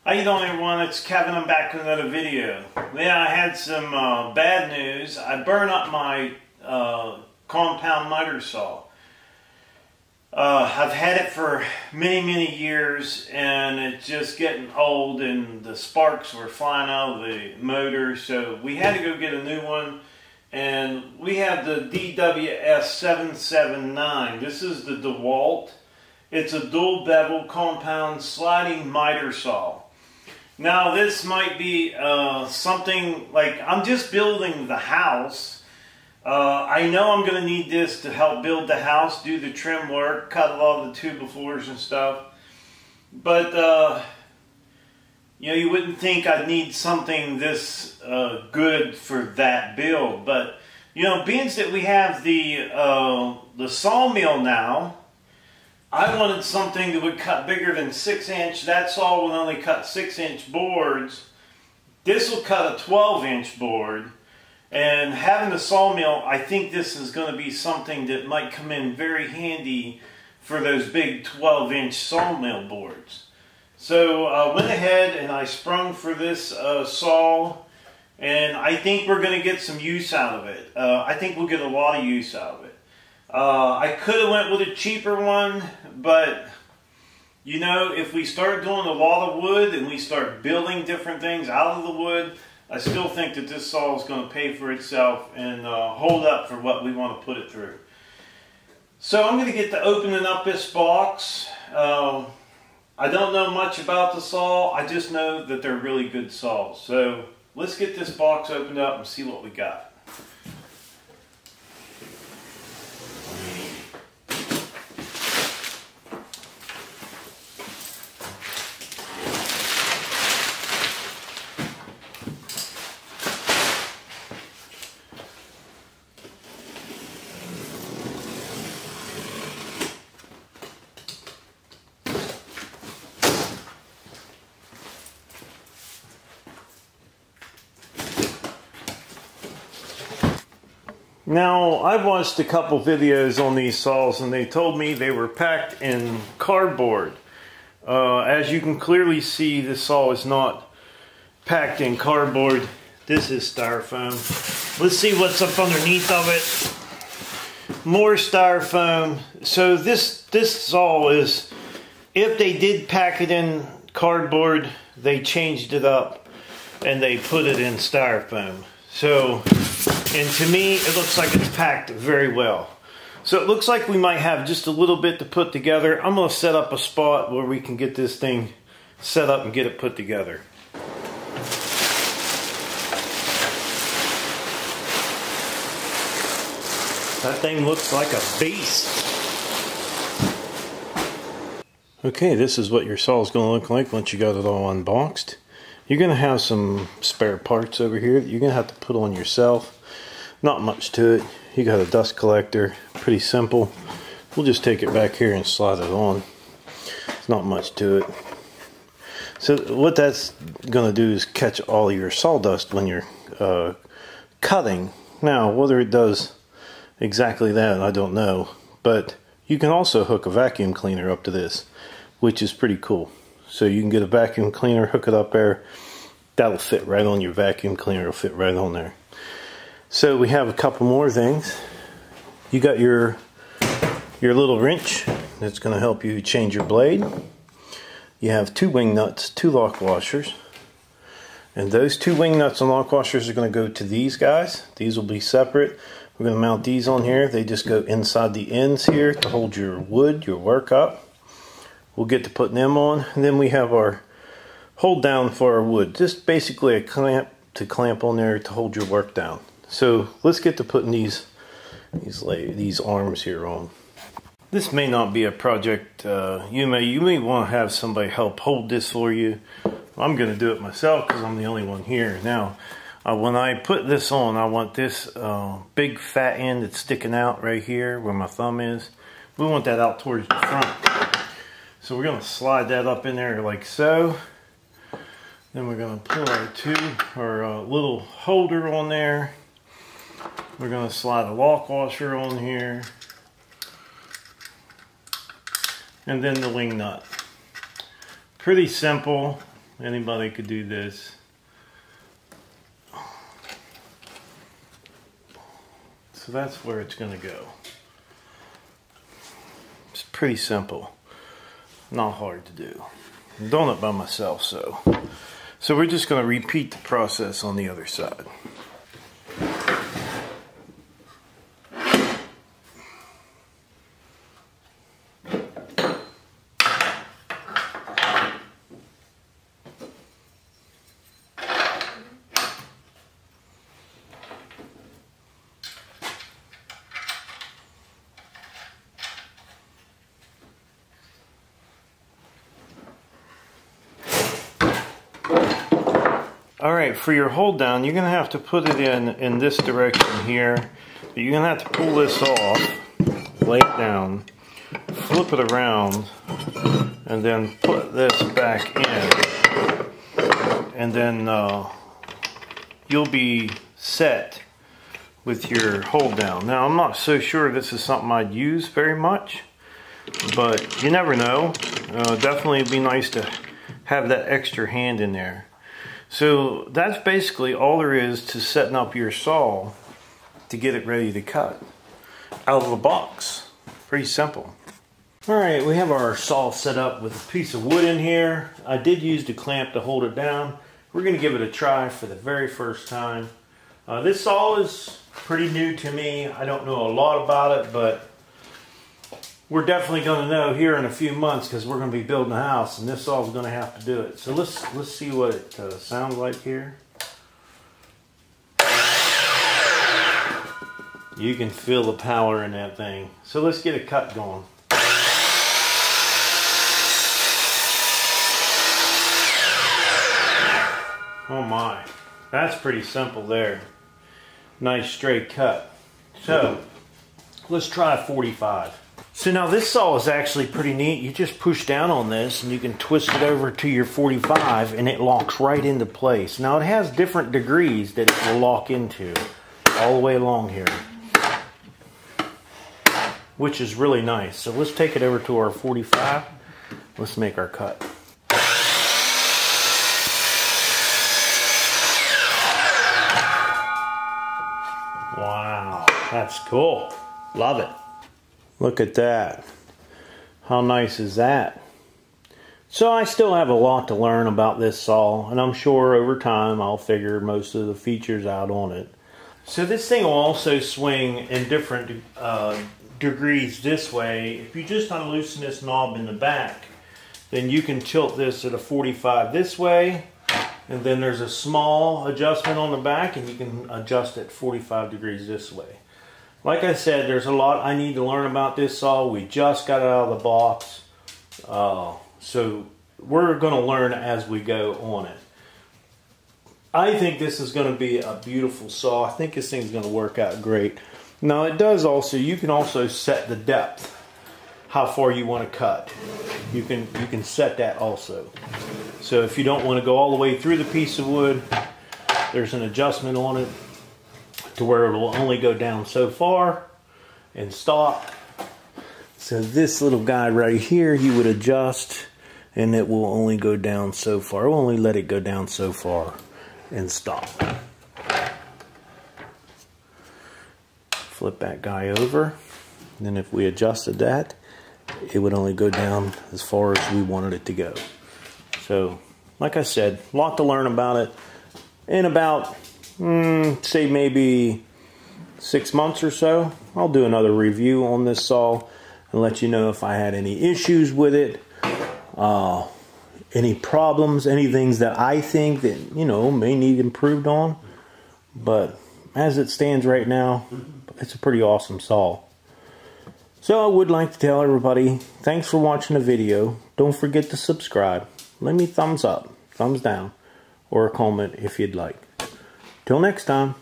How you doing, everyone? It's Kevin. I'm back with another video. Yeah, I had some bad news. I burned up my compound miter saw. I've had it for many years, and it's just getting old, and the sparks were flying out of the motor, so we had to go get a new one. And we have the DWS779. This is the DEWALT. It's a dual bevel compound sliding miter saw. Now this might be something like, I'm just building the house. I know I'm going to need this to help build the house, do the trim work, cut a lot of the 2x4s and stuff. But you know, you wouldn't think I'd need something this good for that build. But you know, being that we have the sawmill now, I wanted something that would cut bigger than 6-inch. That saw will only cut 6-inch boards. This will cut a 12-inch board. And having the sawmill, I think this is going to be something that might come in very handy for those big 12-inch sawmill boards. So I went ahead and I sprung for this saw, and I think we're going to get some use out of it. I think we'll get a lot of use out of it. I could have went with a cheaper one, but you know, if we start doing a lot of wood and we start building different things out of the wood, I still think that this saw is going to pay for itself and hold up for what we want to put it through. So I'm going to get to opening up this box. I don't know much about the saw. I just know that they're really good saws. So let's get this box opened up and see what we got. Now, I've watched a couple videos on these saws, and they told me they were packed in cardboard. As you can clearly see, this saw is not packed in cardboard. This is styrofoam. Let's see what's up underneath of it. More styrofoam. So this saw is, if they did pack it in cardboard, they changed it up and they put it in styrofoam. So, and to me, it looks like it's packed very well. So it looks like we might have just a little bit to put together. I'm going to set up a spot where we can get this thing set up and get it put together. That thing looks like a beast. Okay, this is what your saw is going to look like once you got it all unboxed. You're going to have some spare parts over here that you're going to have to put on yourself. Not much to it. You got a dust collector. Pretty simple. We'll just take it back here and slide it on. It's not much to it. So what that's going to do is catch all your sawdust when you're cutting. Now, whether it does exactly that, I don't know. But you can also hook a vacuum cleaner up to this, which is pretty cool. So you can get a vacuum cleaner, hook it up there. That'll fit right on your vacuum cleaner. It'll fit right on there. So we have a couple more things. You got your little wrench that's going to help you change your blade. You have 2 wing nuts, 2 lock washers. And those 2 wing nuts and lock washers are going to go to these guys. These will be separate. We're going to mount these on here. They just go inside the ends here to hold your wood, your work up. We'll get to putting them on, and then we have our hold down for our wood. Just basically a clamp to clamp on there to hold your work down. So let's get to putting these arms here on. This may not be a project you may want to have somebody help hold this for you. I'm going to do it myself because I'm the only one here. Now, when I put this on, I want this big fat end that's sticking out right here where my thumb is. We want that out towards the front. So we're going to slide that up in there like so. Then we're going to pull our little holder on there. We're going to slide a lock washer on here. And then the wing nut. Pretty simple. Anybody could do this. So that's where it's going to go. It's pretty simple. Not hard to do. I'm doing it by myself, so we're just going to repeat the process on the other side. Alright, for your hold down, you're going to have to put it in this direction here. You're going to have to pull this off, lay it down, flip it around, and then put this back in. And then you'll be set with your hold down. Now, I'm not so sure this is something I'd use very much, but you never know. Definitely it'd be nice to have that extra hand in there. So that's basically all there is to setting up your saw to get it ready to cut out of the box. Pretty simple. Alright, we have our saw set up with a piece of wood in here. I did use the clamp to hold it down. We're going to give it a try for the very first time. This saw is pretty new to me. I don't know a lot about it, but we're definitely going to know here in a few months because we're going to be building a house and this saw is going to have to do it. So let's see what it sounds like here. You can feel the power in that thing. So let's get a cut going. Oh my, that's pretty simple there. Nice straight cut. So let's try a 45. So now this saw is actually pretty neat. You just push down on this and you can twist it over to your 45 and it locks right into place. Now it has different degrees that it will lock into all the way along here, which is really nice. So let's take it over to our 45. Let's make our cut. Wow, that's cool. Love it. Look at that. How nice is that? So I still have a lot to learn about this saw, and I'm sure over time I'll figure most of the features out on it. So this thing will also swing in different degrees this way. If you just unloosen this knob in the back, then you can tilt this at a 45 this way, and then there's a small adjustment on the back and you can adjust it 45 degrees this way. Like I said, there's a lot I need to learn about this saw. We just got it out of the box. So we're going to learn as we go on it. I think this is going to be a beautiful saw. I think this thing's going to work out great. Now it does also, you can also set the depth, how far you want to cut. You can set that also. So if you don't want to go all the way through the piece of wood, there's an adjustment on it to where it will only go down so far and stop. So this little guy right here, you would adjust and it will only go down so far. It will only let it go down so far and stop. Flip that guy over. And then if we adjusted that, it would only go down as far as we wanted it to go. So, like I said, a lot to learn about it. In about, say maybe 6 months or so, I'll do another review on this saw and let you know if I had any issues with it, any problems, any things that I think that, you know, may need improved on. But as it stands right now, it's a pretty awesome saw. So I would like to tell everybody, thanks for watching the video. Don't forget to subscribe. Let me thumbs up, thumbs down, or a comment if you'd like. Till next time.